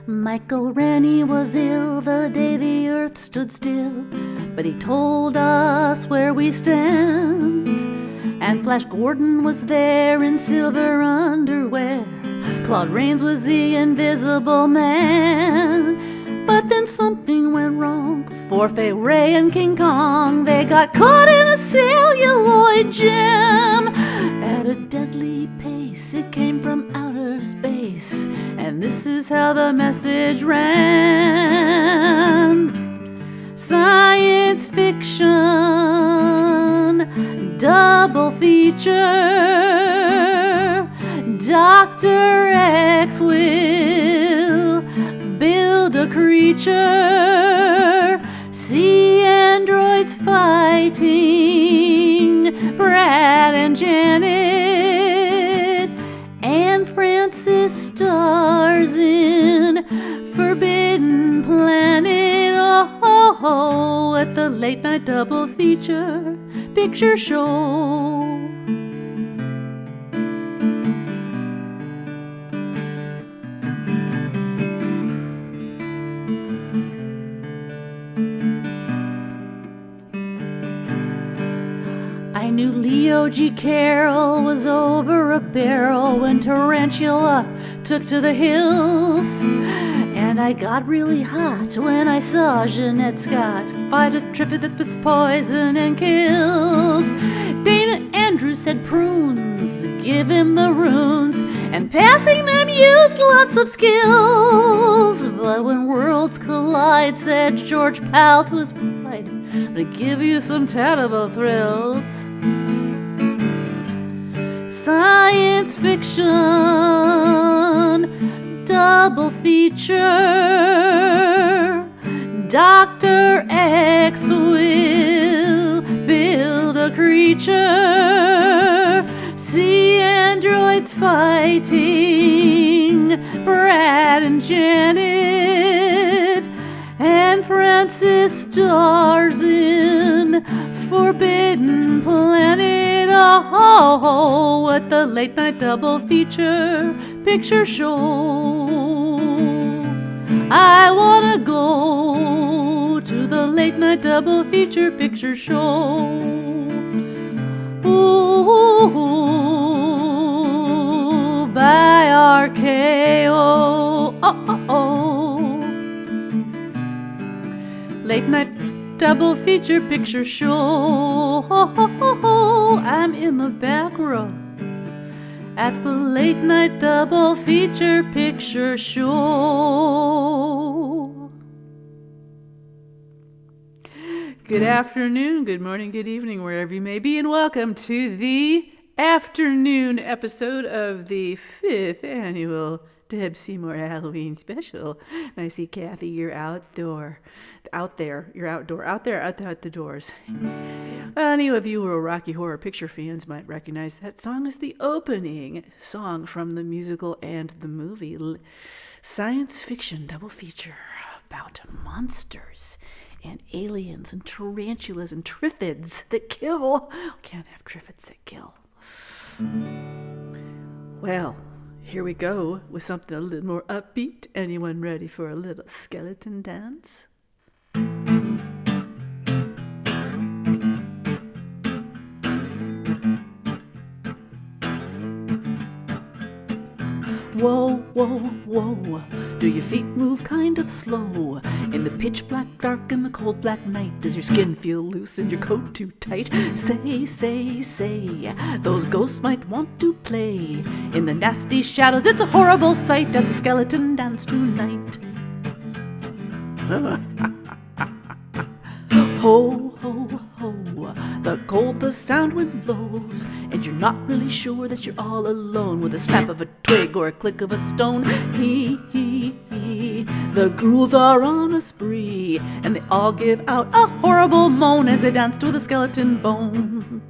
Michael Rennie was ill the day the earth stood still, but he told us where we stand. And Flash Gordon was there in silver underwear. Claude Rains was the invisible man. But then something went wrong for Fay Ray and King Kong. They got caught in a celluloid jam. At a deadly pace, it came from outer space. And this is how the message ran. Science fiction, double feature. Dr. X will build a creature. See androids fighting Brad and Janet. And Francis stars in Forbidden Planet. Oh, at the late night double feature picture show. I knew Leo G. Carroll was over a barrel when Tarantula took to the hills. And I got really hot when I saw Jeanette Scott fight a Triffid that spits poison and kills. Dana Andrews said prunes, give him the runes, and passing them used lots of skills. But when worlds collide, said George Pal to his pride, to give you some terrible thrills. Science fiction, double feature. Dr. X will build a creature. See androids fighting Brad and Janet. And Francis stars in Forbidden Planet. Oh, at the late night double feature picture show. I wanna go to the late night double feature picture show. Ooh, by RKO. Late night double feature picture show. I'm in the back row at the late night double feature picture show. Good afternoon, good morning, good evening, wherever you may be, and welcome to the afternoon episode of the 5th annual Deb Seymour Halloween special. And I see Kathy, you're out there, out the doors. Any of you who are Rocky Horror Picture fans might recognize that song as the opening song from the musical and the movie science fiction double feature about monsters and aliens and tarantulas and triffids that kill. Can't have triffids that kill. Well, here we go with something a little more upbeat. Anyone ready for a little skeleton dance? Whoa, whoa, whoa, do your feet move kind of slow? In the pitch black dark and the cold black night, does your skin feel loose and your coat too tight? Say, those ghosts might want to play. In the nasty shadows, it's a horrible sight at the skeleton dance tonight. Ho, ho, ho, the cold, the sound wind blows, and you're not really sure that you're all alone. With a snap of a twig or a click of a stone, the ghouls are on a spree, and they all give out a horrible moan as they dance to the skeleton bone.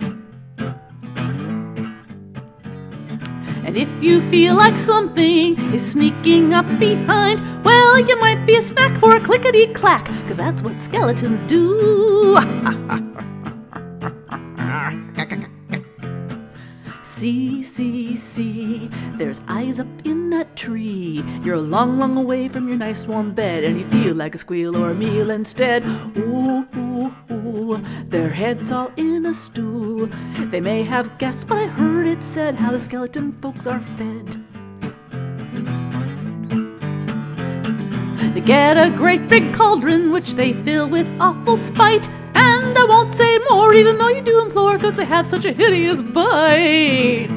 And if you feel like something is sneaking up behind, well, you might be a snack for a clickety-clack, 'cause that's what skeletons do. See, there's eyes up in that tree. You're a long, long away from your nice warm bed, and you feel like a squeal or a meal instead. Ooh, ooh, ooh, their heads all in a stew. They may have guessed, but I heard it said how the skeleton folks are fed. They get a great big cauldron, which they fill with awful spite. And I won't say more, even though you do implore, 'cause they have such a hideous bite.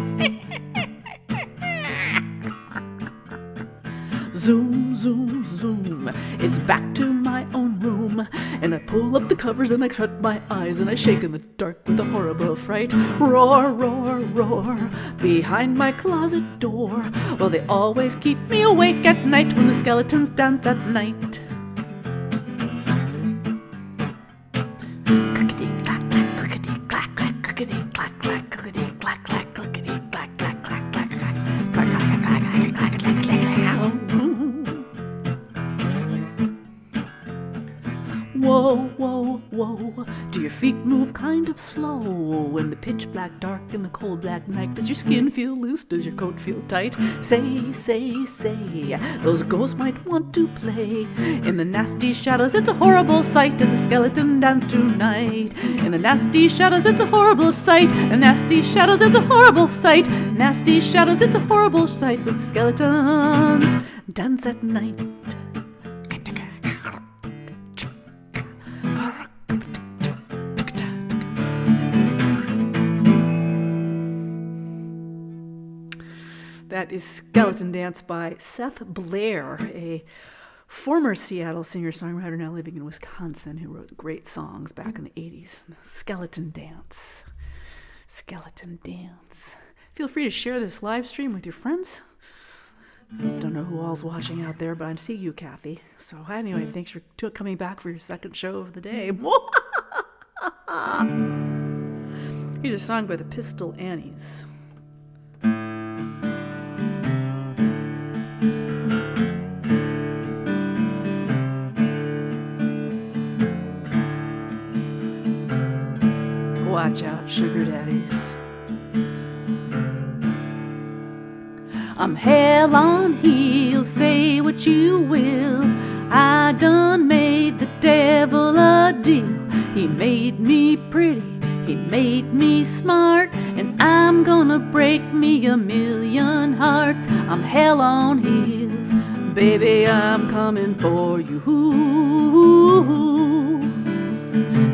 Zoom, zoom, zoom, it's back to my own room. And I pull up the covers and I shut my eyes and I shake in the dark with a horrible fright. Roar, roar, roar, behind my closet door. Well, they always keep me awake at night when the skeletons dance at night. Whoa, whoa, whoa, do your feet move kind of slow in the pitch black dark and the cold black night? Does your skin feel loose? Does your coat feel tight? Say, those ghosts might want to play in the nasty shadows. It's a horrible sight, and the skeleton dance tonight. In the nasty shadows, it's a horrible sight. The nasty shadows, it's a horrible sight. Nasty shadows, it's a horrible sight with skeletons dance at night. That is Skeleton Dance by Seth Blair, a former Seattle singer-songwriter now living in Wisconsin who wrote great songs back in the 80s. Skeleton Dance. Skeleton Dance. Feel free to share this live stream with your friends. Don't know who all's watching out there, but I see you, Kathy. So anyway, thanks for coming back for your second show of the day. Here's a song by the Pistol Annies. Watch out, sugar daddies. I'm hell on heels, say what you will. I done made the devil a deal. He made me pretty, he made me smart, and I'm gonna break me 1,000,000 hearts. I'm hell on heels, baby, I'm coming for you.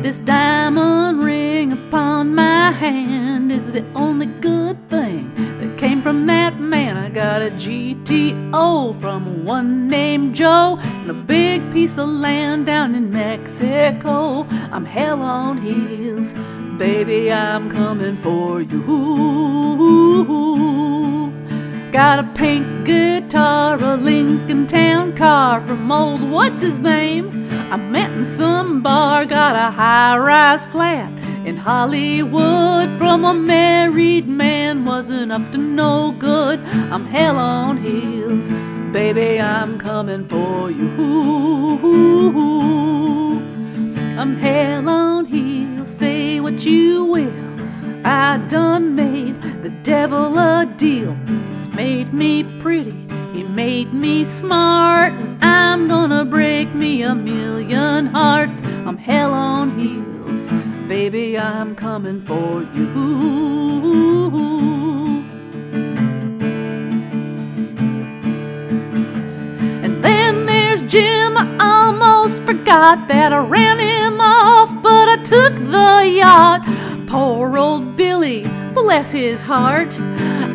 This diamond ring upon my hand is the only good thing that came from that man. I got a GTO from one named Joe and a big piece of land down in Mexico. I'm hell on heels, baby, I'm coming for you. Got a pink guitar, a Lincoln Town car from old what's-his-name. I met in some bar, got a high-rise flat in Hollywood from a married man, wasn't up to no good. I'm hell on heels, baby, I'm coming for you. I'm hell on heels, say what you will. I done made the devil a deal. Made me pretty, he made me smart, and I'm gonna break me 1,000,000 hearts. I'm hell on heels, baby, I'm coming for you. And then there's Jim, I almost forgot that I ran him off, but I took the yacht. Poor old Billy, bless his heart,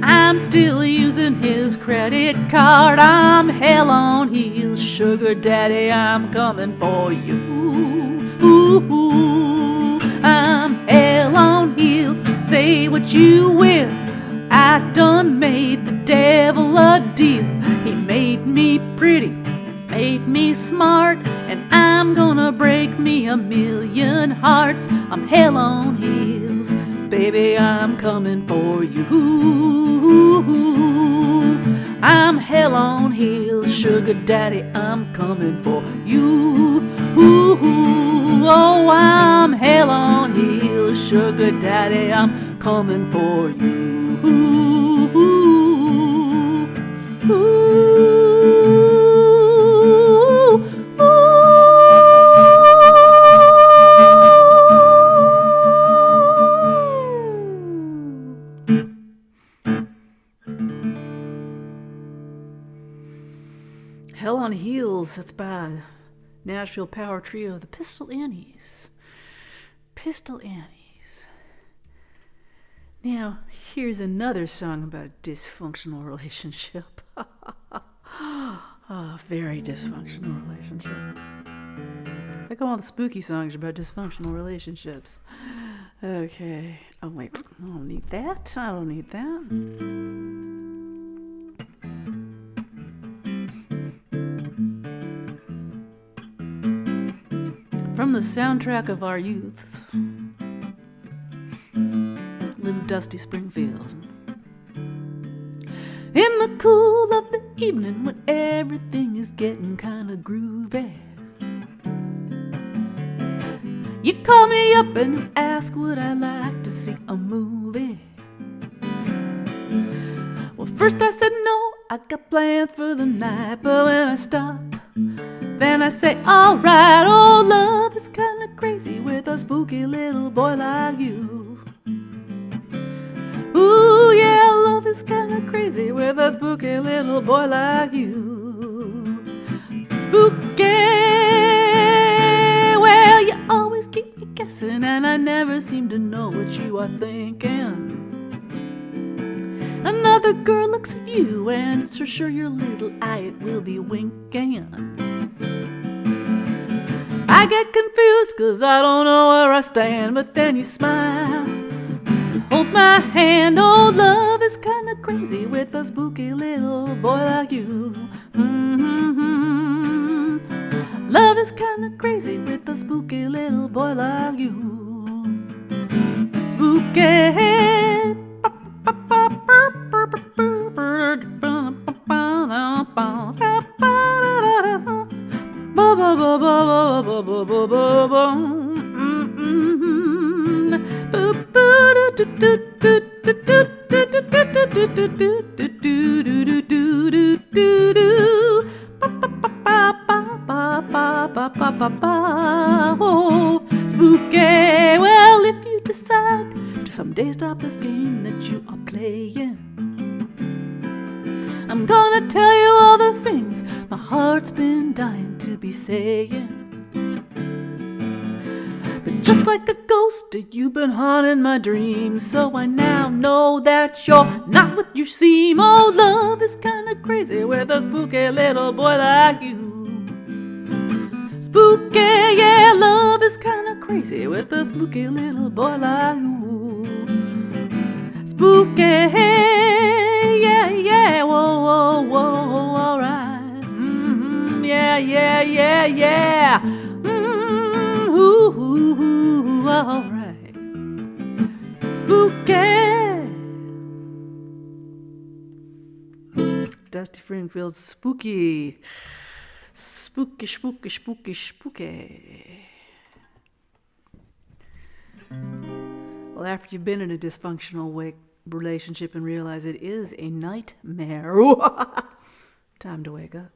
I'm still using his credit card. I'm hell on heels, sugar daddy, I'm coming for you. I'm hell on heels, say what you will. I done made the devil a deal. He made me pretty, made me smart, and I'm gonna break me 1,000,000 hearts. I'm hell on heels, baby, I'm coming for you. I'm hell on heels, sugar daddy, I'm coming for you. Oh, I'm hell on heels, sugar daddy, I'm coming for you. Ooh, ooh, Hell on Heels, that's by Nashville power trio, the Pistol Annies. Pistol Annies. Now, here's another song about a dysfunctional relationship. Oh, very dysfunctional relationship. Like all the spooky songs about dysfunctional relationships. Okay. Oh, wait. I don't need that. I don't need that. From the soundtrack of our youth, little dusty Springfield. In the cool of the evening when everything is getting kinda groovy, you call me up and you ask would I like to see a movie. Well, first I said no, I got plans for the night, but when I stop, then I say, alright, oh, love is kinda crazy with a spooky little boy like you. Ooh, yeah, love is kinda crazy with a spooky little boy like you. Spooky, well, you always keep me guessing, and I never seem to know what you are thinking. Another girl looks at you, and it's for sure your little eye it will be winking. I get confused 'cause I don't know where I stand, but then you smile and hold my hand. Oh, love is kinda crazy with a spooky little boy like you. Mm-hmm. Love is kinda crazy with a spooky little boy like you. Spooky. Spooky. Well, if you decide to someday stop this game that you are playing, I'm gonna tell you all the things my heart's been dying to be saying. But just like a ghost, you've been haunting my dreams, so I now know that you're not what you seem. Oh, love is kinda crazy with a spooky little boy like you. Spooky, yeah, love is kinda crazy with a spooky little boy like you. Spooky, yeah, yeah, whoa, whoa, whoa, alright. Mm-hmm, yeah, yeah, yeah, yeah. Mm-hmm, ooh, ooh, ooh, alright. Spooky. Dusty Springfield, spooky. Spooky, spooky, spooky, spooky. Well, after you've been in a dysfunctional relationship and realize it is a nightmare, time to wake up.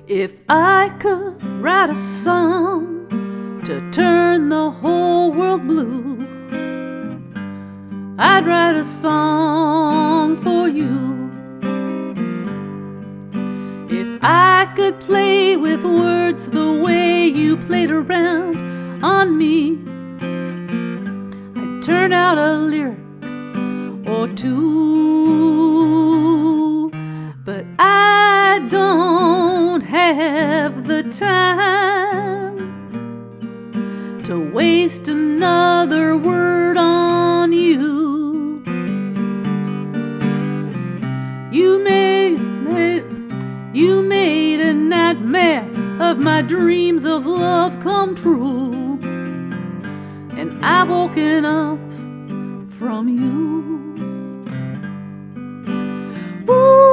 If I could write a song to turn the whole world blue, I'd write a song for you. If I could play with words the way you played around on me, I'd turn out a lyric or two. But I don't have the time to waste another word on you. nightmare of my dreams of love come true. And I've woken up from you. Ooh,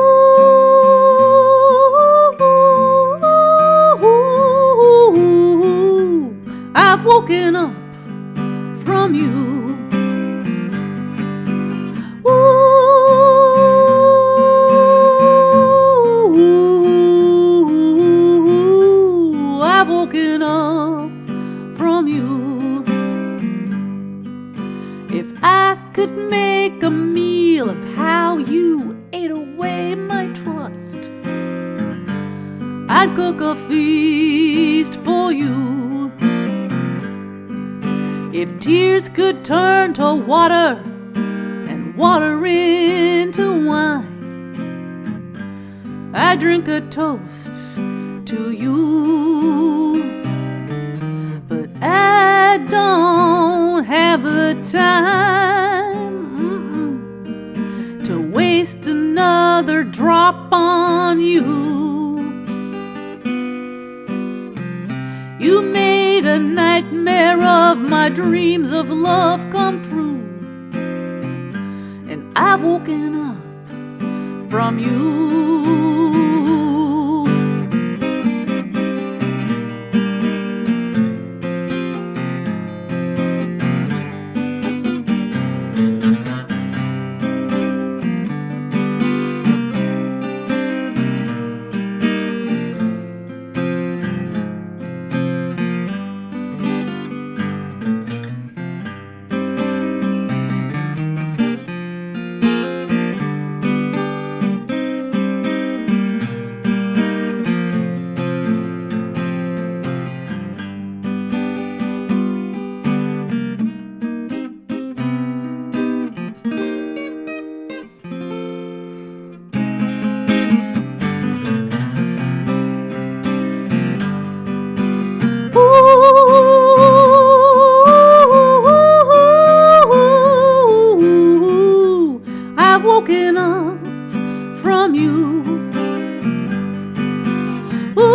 I've woken up from you. Ooh, I've woken up from you. If I could make a meal of how you ate away my trust, I'd cook a feast for you. If tears could turn to water and water into wine, I'd drink a toast to you. But I don't have the time to waste another drop on you. You made a nightmare of my dreams of love come true. And I've woken up from you. I've woken up from you. Ooh,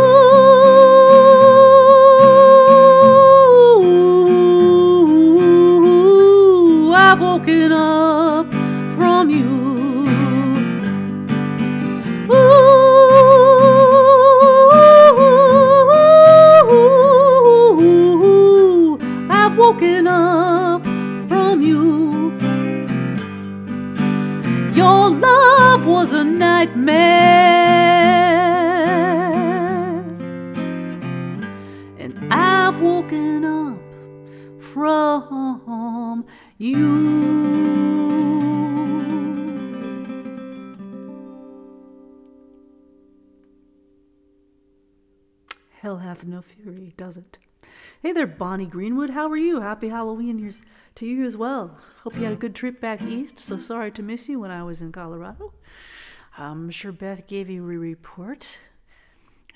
I've woken up from you. Ooh, I've woken up from you. Your love was a nightmare, and I've woken up from you. Hell hath no fury, does it? Hey there, Bonnie Greenwood. How are you? Happy Halloween years to you as well. Hope you had a good trip back east. So sorry to miss you when I was in Colorado. I'm sure Beth gave you a report.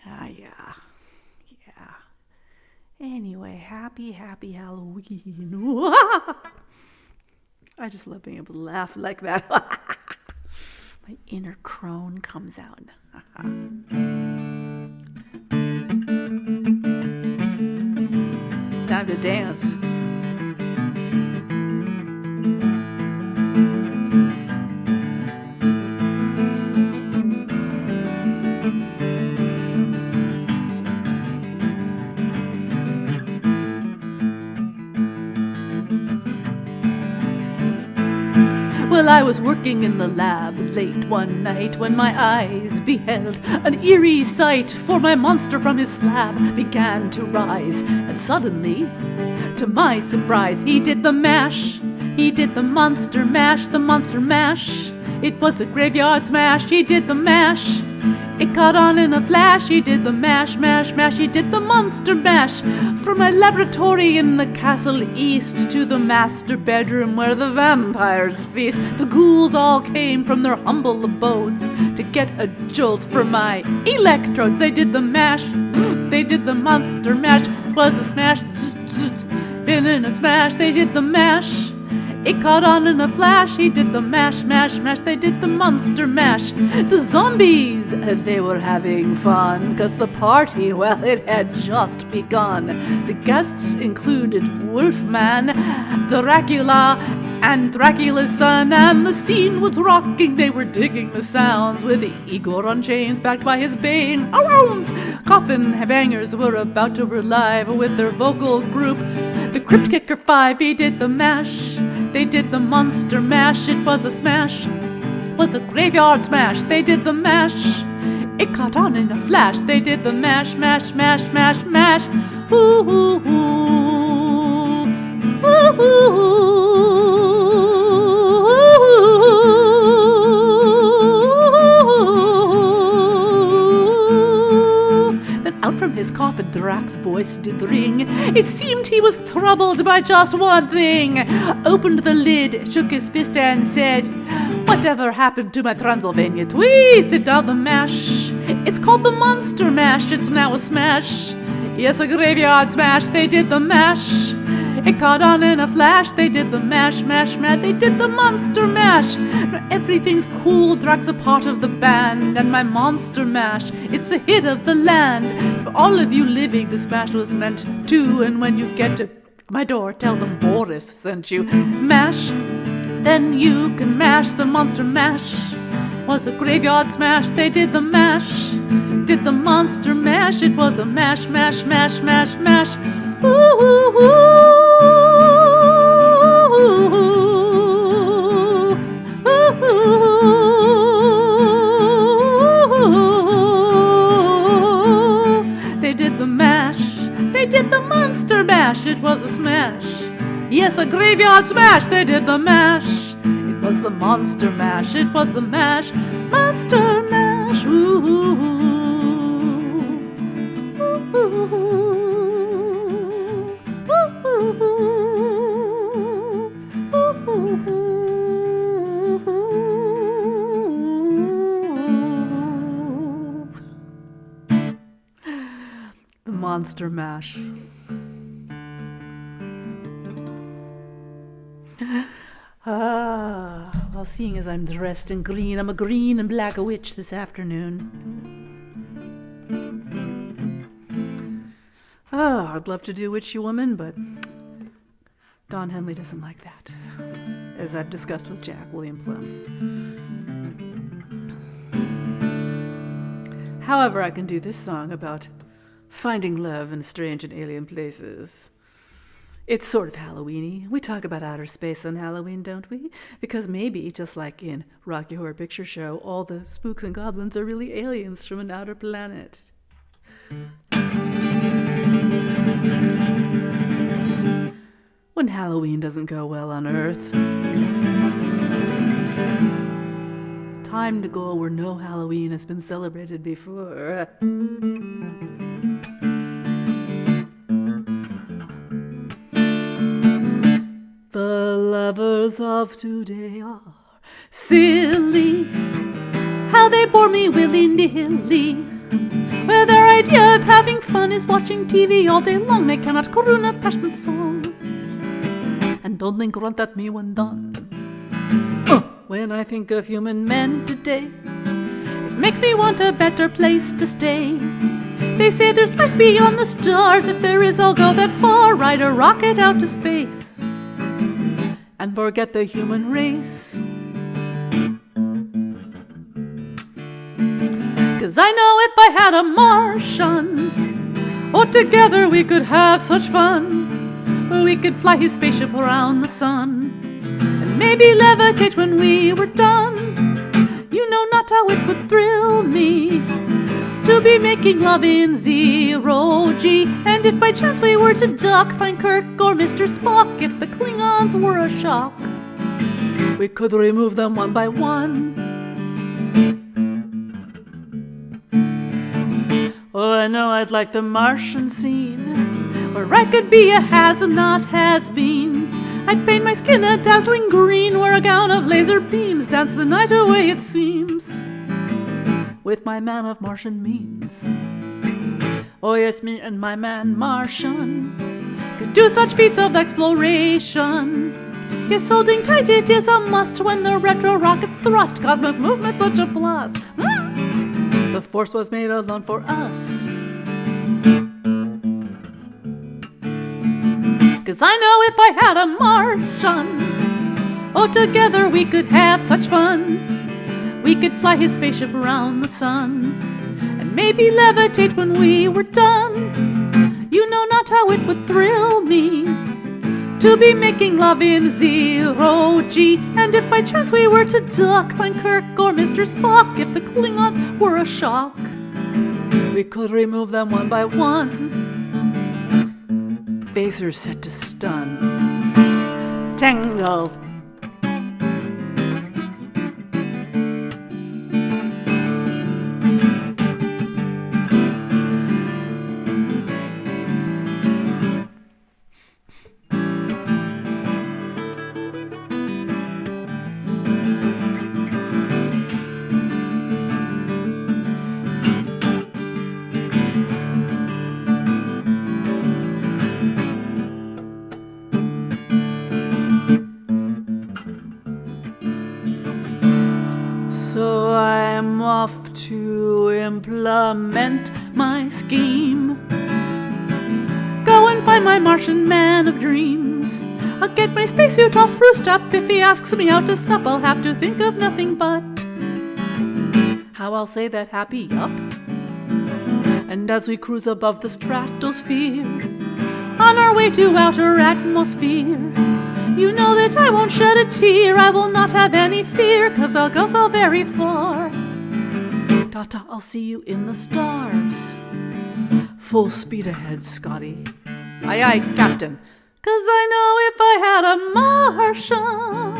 Yeah. Anyway, happy Halloween. I just love being able to laugh like that. My inner crone comes out. Time to dance. Well, I was working in the lab late one night when my eyes beheld an eerie sight, for my monster from his slab began to rise, and suddenly, to my surprise, he did the mash. He did the monster mash, the monster mash. It was a graveyard smash. He did the mash. It caught on in a flash. He did the mash, mash, mash. He did the monster mash. From my laboratory in the castle east to the master bedroom where the vampires feast, the ghouls all came from their humble abodes to get a jolt from my electrodes. They did the mash. They did the monster mash. It was a smash. Been in a smash. They did the mash. It caught on in a flash, he did the mash, mash, mash, they did the monster mash. The zombies, they were having fun, 'cause the party, well, it had just begun. The guests included Wolfman, Dracula, and Dracula's son, and the scene was rocking, they were digging the sounds, with Igor on chains backed by his baying arounds. Coffin bangers were about to relive with their vocal group. The Crypt Kicker 5, he did the mash. They did the monster mash, it was a smash. Was a graveyard smash, they did the mash. It caught on in a flash, they did the mash, mash, mash, mash, mash. Ooh, ooh, ooh. Ooh, ooh, ooh. Then out from his coffin, Drac's voice did ring. It seemed he was troubled by just one thing. Opened the lid, shook his fist and said, "Whatever happened to my Transylvania twist? It all the mash. It's called the monster mash, it's now a smash. Yes, a graveyard smash, they did the mash. It caught on in a flash, they did the mash, mash, mash, they did the monster mash. Now everything's cool, Drac's a part of the band, and my monster mash, it's the hit of the land. For all of you living, this mash was meant to, and when you get to my door, tell them Boris sent you. Mash, then you can mash the monster mash. Was a graveyard smash, they did the mash. Did the monster mash, it was a mash, mash, mash, mash, mash. Ooh, ooh, ooh. They did the mash, they did the monster mash, it was a smash. Yes, a graveyard smash, they did the mash. It was the monster mash, it was the mash, monster mash. Ooh, ooh, ooh, ooh, the monster mash. Well, seeing as I'm dressed in green, I'm a green and black witch this afternoon. I'd love to do Witchy Woman, but Don Henley doesn't like that, as I've discussed with Jack William Plum. However, I can do this song about finding love in strange and alien places. It's sort of Halloween-y. We talk about outer space on Halloween, don't we? Because maybe, just like in Rocky Horror Picture Show, all the spooks and goblins are really aliens from an outer planet. When Halloween doesn't go well on Earth, time to go where no Halloween has been celebrated before. The lovers of today are silly, how they bore me willy-nilly, where their idea of having fun is watching TV all day long. They cannot croon a passionate song, and don't then grunt at me when done. When I think of human men today, it makes me want a better place to stay. They say there's life beyond the stars. If there is, I'll go that far, ride a rocket out to space and forget the human race. 'Cause I know if I had a Martian, oh, together we could have such fun. We could fly his spaceship around the sun, and maybe levitate when we were done. You know not how it would thrill me to be making love in zero G. And if by chance we were to duck, find Kirk or Mr. Spock, if the Klingons were a shock, we could remove them one by one. Oh, I know I'd like the Martian scene, where I could be a has and not has been. I'd paint my skin a dazzling green, wear a gown of laser beams, dance the night away it seems, with my man of Martian means. Oh yes, me and my man Martian could do such feats of exploration. Yes, holding tight it is a must when the retro rockets thrust. Cosmic movement, such a plus. The force was made alone for us. 'Cause I know if I had a Martian, oh, together we could have such fun. We could fly his spaceship around the sun, and maybe levitate when we were done. You know not how it would thrill me to be making love in zero G. And if by chance we were to duck, find Kirk or Mr. Spock, if the Klingons were a shock, we could remove them one by one. Phasers set to stun. Tango. So I'm off to implement my scheme. Go and find my Martian man of dreams. I'll get my spacesuit all spruced up. If he asks me out to sup, I'll have to think of nothing but how I'll say that happy yup. And as we cruise above the stratosphere, on our way to outer atmosphere, you know that I won't shed a tear. I will not have any fear, 'cause I'll go so very far. Ta-ta, I'll see you in the stars. Full speed ahead, Scotty. Aye, aye, Captain. 'Cause I know if I had a Martian,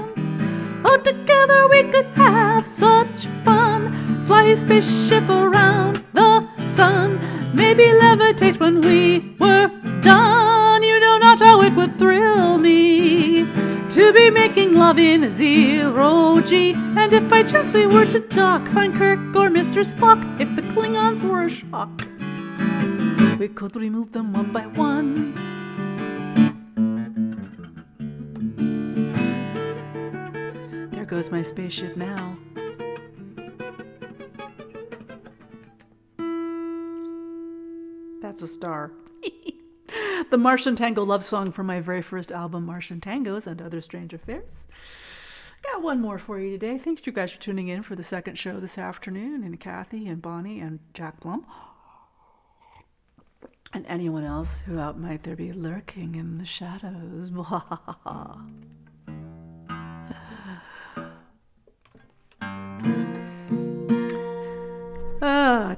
oh, together we could have such fun. Fly his spaceship around the sun, maybe levitate when we were done. You know not how it would thrill me to be making love in zero G. And if by chance we were to dock, find Kirk or Mr. Spock, if the Klingons were a shock, we could remove them one by one. There goes my spaceship now. That's a star. The Martian Tango love song from my very first album, Martian Tangos and Other Strange Affairs. Got one more for you today. Thanks to you guys for tuning in for the second show this afternoon, and Kathy and Bonnie and Jack Plum. And anyone else who out might there be lurking in the shadows.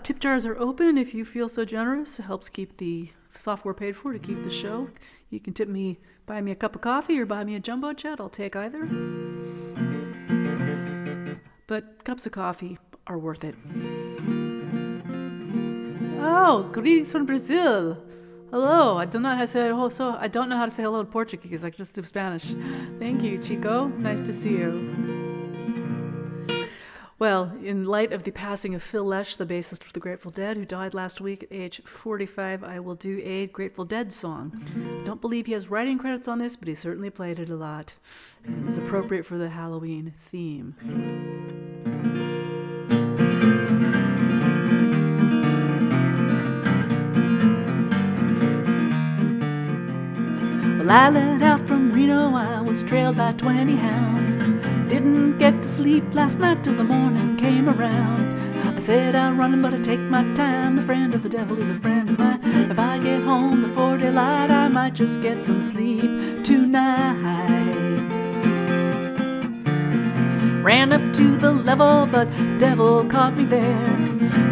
Tip jars are open if you feel so generous. It helps keep the software paid for to keep the show. You can tip me, buy me a cup of coffee or buy me a jumbo jet. I'll take either. But cups of coffee are worth it. Oh, greetings from Brazil. Hello. I don't know how to say hello. So I don't know how to say hello in Portuguese. I can just do Spanish. Thank you, Chico. Nice to see you. Well, in light of the passing of Phil Lesh, the bassist for the Grateful Dead, who died last week at age 45, I will do a Grateful Dead song. I don't believe he has writing credits on this, but he certainly played it a lot. And it's appropriate for the Halloween theme. Well, I let out from Reno, I was trailed by 20 hounds. Didn't get to sleep last night till the morning came around. I said I'm running, but I take my time. The friend of the devil is a friend of mine. If I get home before daylight, I might just get some sleep tonight. Ran up to the level, but the devil caught me there.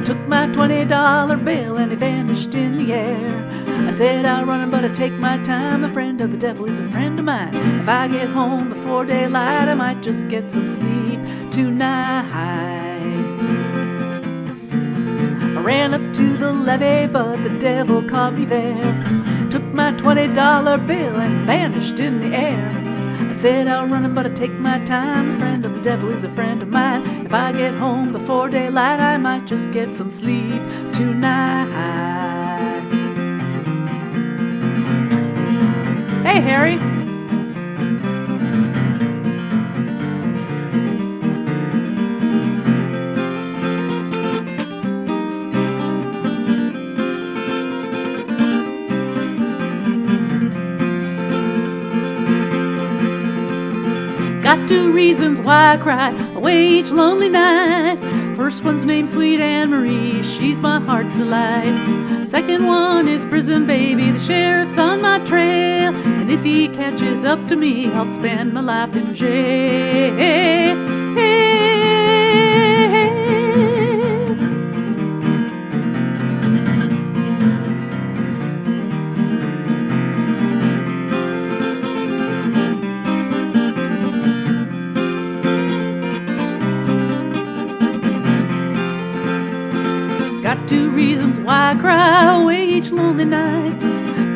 Took my $20 bill and he vanished in the air. I said I'll run, but I take my time. A friend of the devil is a friend of mine. If I get home before daylight, I might just get some sleep tonight. I ran up to the levee, but the devil caught me there. Took my $20 bill and vanished in the air. I said I'll run, but I take my time. A friend of the devil is a friend of mine. If I get home before daylight, I might just get some sleep tonight. Hey, Harry. Got 2 reasons why I cry away each lonely night. First one's named Sweet Anne-Marie, she's my heart's delight. Second one is Prison Baby, the sheriff's on my trail, and if he catches up to me, I'll spend my life in jail. Got 2 reasons why I cry away each lonely night.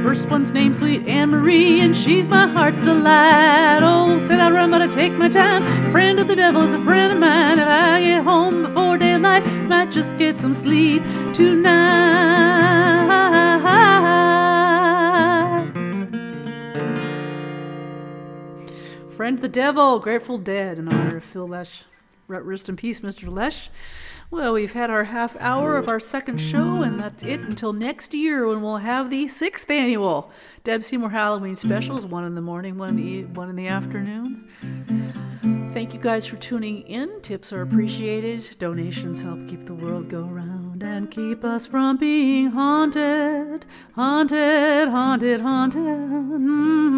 First one's named Sweet Anne-Marie, and she's my heart's delight. Oh, said I'd run, but I take my time. Friend of the devil is a friend of mine. If I get home before daylight, might just get some sleep tonight. Friend of the devil, Grateful Dead, in honor of Phil Lesh. Rest in peace, Mr. Lesh. Well, we've had our half hour of our second show, and that's it until next year when we'll have the 6th annual Deb Seymour Halloween specials, 1 in the morning, 1 in the afternoon. Thank you guys for tuning in. Tips are appreciated. Donations help keep the world go round and keep us from being haunted, haunted, haunted, haunted.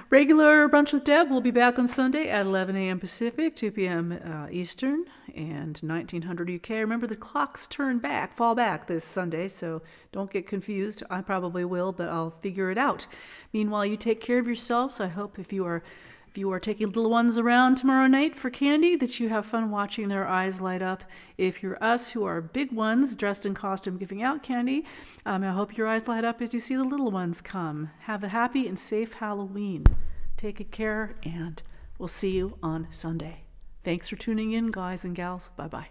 Regular Brunch with Deb will be back on Sunday at 11 a.m. Pacific, 2 p.m. Eastern, and 1900 UK. Remember, the clocks fall back this Sunday, so don't get confused. I probably will, but I'll figure it out. Meanwhile, you take care of yourselves. I hope if you are taking little ones around tomorrow night for candy, that you have fun watching their eyes light up. If you're us who are big ones dressed in costume giving out candy, I hope your eyes light up as you see the little ones come. Have a happy and safe Halloween. Take care, and we'll see you on Sunday. Thanks for tuning in, guys and gals. Bye-bye.